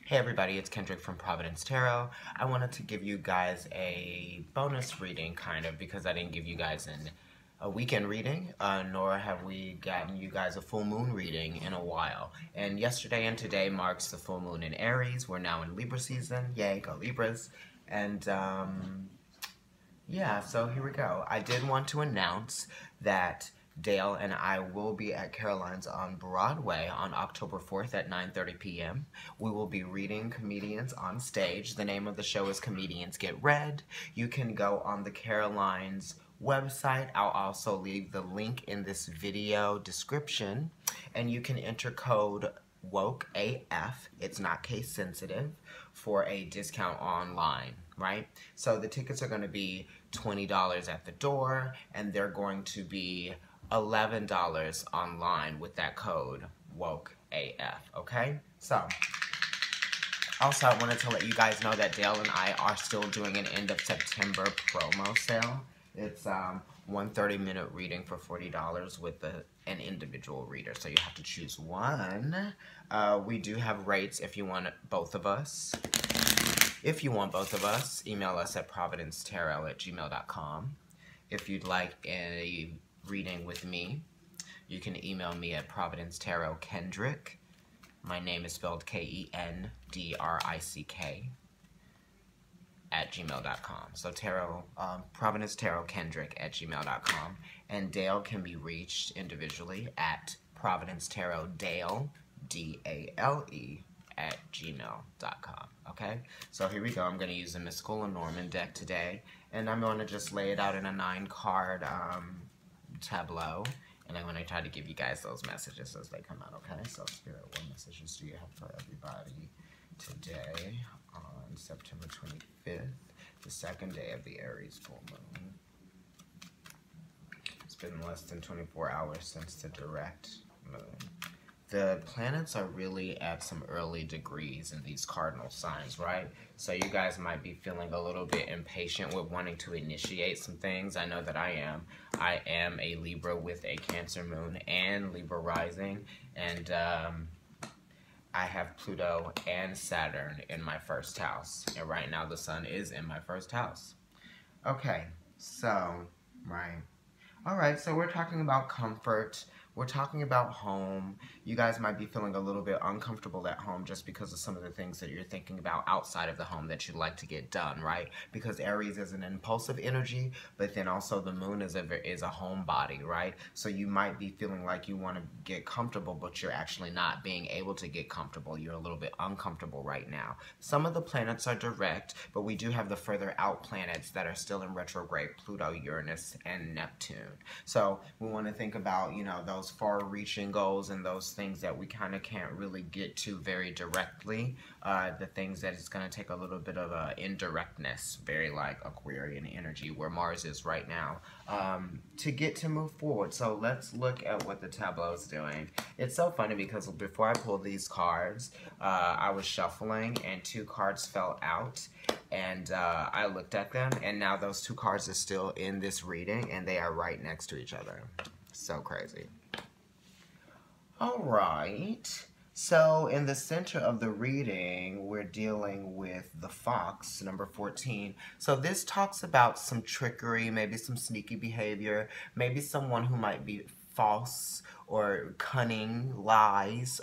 Hey everybody, it's Kendrick from Providence Tarot. I wanted to give you guys a bonus reading, kind of, because I didn't give you guys a weekend reading, nor have we gotten you guys a full moon reading in a while. And yesterday and today marks the full moon in Aries. We're now in Libra season. Yay, go Libras. And yeah, so here we go. I did want to announce that Dale and I will be at Caroline's on Broadway on October 4th at 9:30 p.m. We will be reading comedians on stage. The name of the show is Comedians Get Read. You can go on the Caroline's website. I'll also leave the link in this video description, and you can enter code WOKEAF, it's not case sensitive, for a discount online, right? So the tickets are going to be $20 at the door, and they're going to be $11 online with that code WOKEAF, okay? So, also I wanted to let you guys know that Dale and I are still doing an end of September promo sale. It's one 30-minute reading for $40 with an individual reader, so you have to choose one. We do have rates if you want both of us. If you want both of us, email us at providencetarot@gmail.com. If you'd like a reading with me, you can email me at providencetarotkendrick. My name is spelled Kendrick @gmail.com. So providencetarotkendrick@gmail.com. And Dale can be reached individually at providencetarotdale, DALE, @gmail.com. Okay, so here we go. I'm going to use the Mystical Lenormand deck today, and I'm going to just lay it out in a 9-card tableau, and I'm going to try to give you guys those messages as they come out. Okay, so Spirit, what messages do you have for everybody today on September 25th, the second day of the Aries full moon? It's been less than 24 hours since the direct moon. The planets are really at some early degrees in these cardinal signs, right? So you guys might be feeling a little bit impatient with wanting to initiate some things. I know that I am. I am a Libra with a Cancer moon and Libra rising, and I have Pluto and Saturn in my first house, and right now the sun is in my first house. Okay, so, right. Alright, so we're talking about comfort. We're talking about home. You guys might be feeling a little bit uncomfortable at home just because of some of the things that you're thinking about outside of the home that you'd like to get done, right? Because Aries is an impulsive energy, but then also the moon is a home body, right? So you might be feeling like you want to get comfortable, but you're actually not being able to get comfortable. You're a little bit uncomfortable right now. Some of the planets are direct, but we do have the further out planets that are still in retrograde: Pluto, Uranus, and Neptune. So we want to think about, you know, those far-reaching goals and those things that we kind of can't really get to very directly, the things that it's going to take a little bit of indirectness, very like Aquarian energy where Mars is right now, to get to move forward. So let's look at what the tableau is doing. It's so funny because before I pulled these cards, I was shuffling and 2 cards fell out, and I looked at them, and now those 2 cards are still in this reading, and they are right next to each other. So crazy. Alright, so in the center of the reading, we're dealing with the Fox, number 14. So this talks about some trickery, maybe some sneaky behavior, maybe someone who might be false or cunning, lies,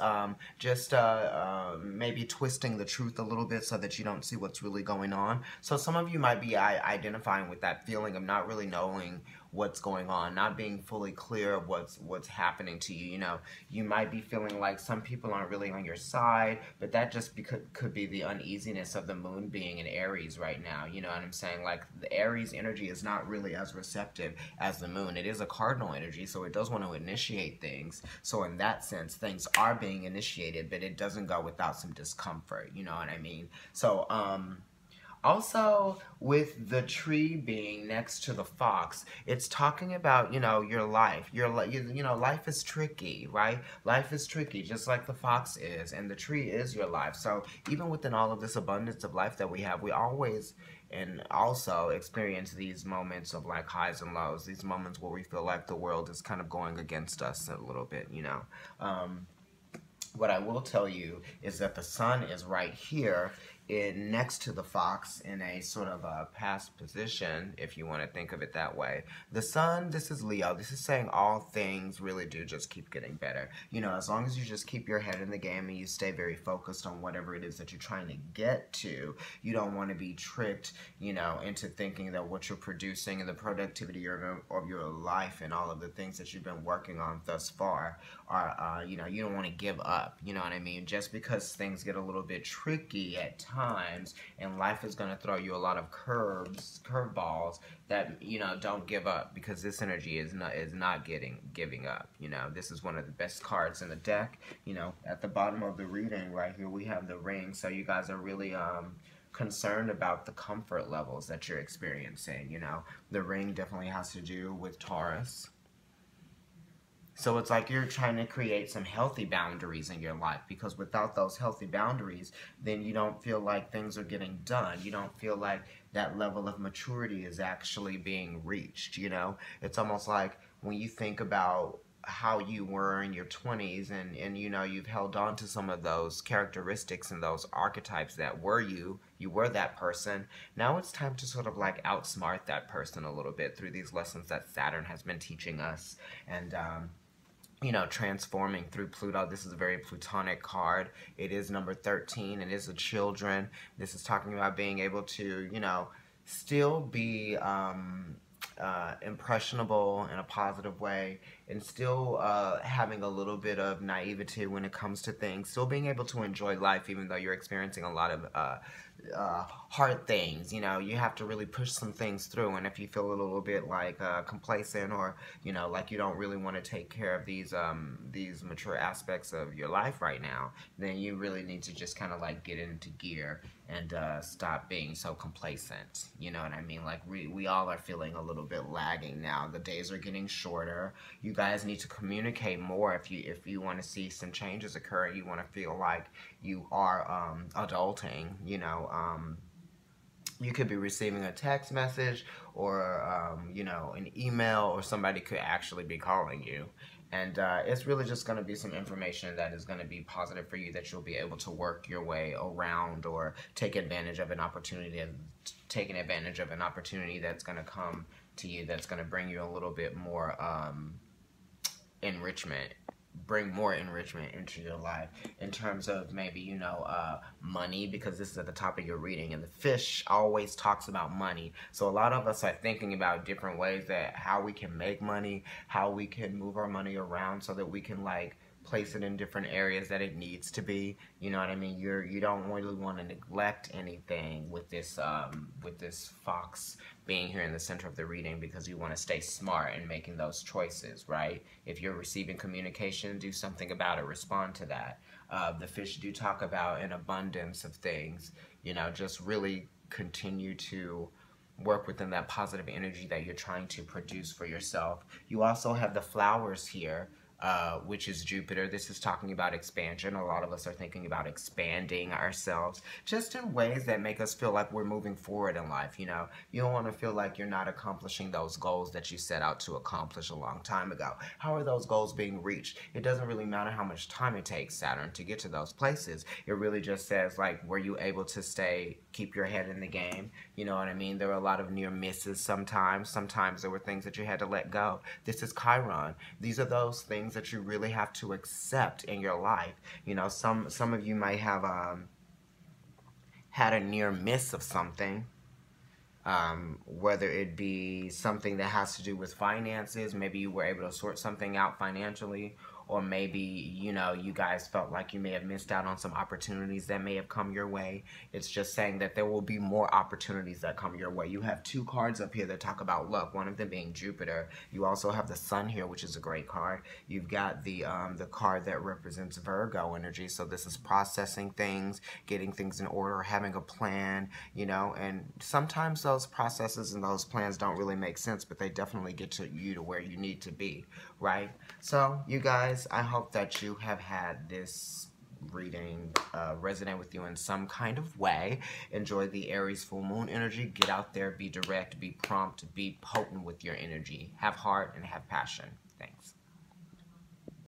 maybe twisting the truth a little bit so that you don't see what's really going on. So some of you might be identifying with that feeling of not really knowing what's going on, not being fully clear of what's happening to you. You know, you might be feeling like some people aren't really on your side, but that just could be the uneasiness of the moon being in Aries right now. You know what I'm saying? Like, the Aries energy is not really as receptive as the moon. It is a cardinal energy, so it does want to initiate things. So in that sense, things are being initiated, but it doesn't go without some discomfort. You know what I mean? So, also, with the tree being next to the fox, it's talking about, you know, your life. You know, life is tricky, right? Life is tricky, just like the fox is, and the tree is your life. So even within all of this abundance of life that we have, we always and also experience these moments of like highs and lows, these moments where we feel like the world is kind of going against us a little bit, you know. What I will tell you is that the sun is right here next to the fox in a sort of a past position, if you want to think of it that way. The sun, this is Leo. This is saying all things really do just keep getting better. You know, as long as you just keep your head in the game and you stay very focused on whatever it is that you're trying to get to, you don't want to be tricked, you know, into thinking that what you're producing and the productivity of your life and all of the things that you've been working on thus far are, you know, you don't want to give up. You know what I mean? Just because things get a little bit tricky at times and life is going to throw you a lot of curveballs, that, you know, don't give up, because this energy is not giving up. You know, this is one of the best cards in the deck. You know, at the bottom of the reading right here we have the ring, so you guys are really concerned about the comfort levels that you're experiencing. You know, the ring definitely has to do with Taurus. So it's like you're trying to create some healthy boundaries in your life, because without those healthy boundaries, then you don't feel like things are getting done. You don't feel like that level of maturity is actually being reached, you know? It's almost like when you think about how you were in your 20s and you know, you've held on to some of those characteristics and those archetypes that were you were that person. Now it's time to sort of like outsmart that person a little bit through these lessons that Saturn has been teaching us. And you know, transforming through Pluto. This is a very Plutonic card. It is number 13. It is the children. This is talking about being able to, you know, still be impressionable in a positive way, and still having a little bit of naivety when it comes to things, still being able to enjoy life even though you're experiencing a lot of hard things. You know, you have to really push some things through, and if you feel a little bit like complacent, or, you know, like you don't really want to take care of these mature aspects of your life right now, then you really need to just kind of like get into gear and stop being so complacent. You know what I mean? Like we all are feeling a little bit lagging now. The days are getting shorter. You guys need to communicate more if you want to see some changes occur. You want to feel like you are adulting. You know, you could be receiving a text message or you know, an email, or somebody could actually be calling you. And it's really just going to be some information that is going to be positive for you, that you'll be able to work your way around or take advantage of an opportunity, that's going to come to you, that's going to bring you a little bit more bring more enrichment into your life, in terms of maybe, you know, money, because this is at the top of your reading, and the fish always talks about money. So a lot of us are thinking about different ways that how we can make money, how we can move our money around so that we can like place it in different areas that it needs to be. You know what I mean? You don't really want to neglect anything with this fox being here in the center of the reading, because you want to stay smart in making those choices, right? If you're receiving communication, do something about it, respond to that. The fish do talk about an abundance of things. You know, just really continue to work within that positive energy that you're trying to produce for yourself. You also have the flowers here, which is Jupiter. This is talking about expansion. A lot of us are thinking about expanding ourselves just in ways that make us feel like we're moving forward in life. You know, you don't want to feel like you're not accomplishing those goals that you set out to accomplish a long time ago. How are those goals being reached? It doesn't really matter how much time it takes Saturn to get to those places. It really just says, like, were you able to keep your head in the game? You know what I mean? There were a lot of near misses sometimes. Sometimes there were things that you had to let go. This is Chiron. These are those things that you really have to accept in your life. You know, some of you might have had a near miss of something, whether it be something that has to do with finances. Maybe you were able to sort something out financially, or maybe, you know, you guys felt like you may have missed out on some opportunities that may have come your way. It's just saying that there will be more opportunities that come your way. You have two cards up here that talk about luck, one of them being Jupiter. You also have the Sun here, which is a great card. You've got the card that represents Virgo energy, so this is processing things, getting things in order, having a plan, you know, and sometimes those processes and those plans don't really make sense, but they definitely get to you to where you need to be, right? So, you guys, I hope that you have had this reading resonate with you in some kind of way. Enjoy the Aries full moon energy. Get out there, be direct, be prompt, be potent with your energy. Have heart and have passion. Thanks.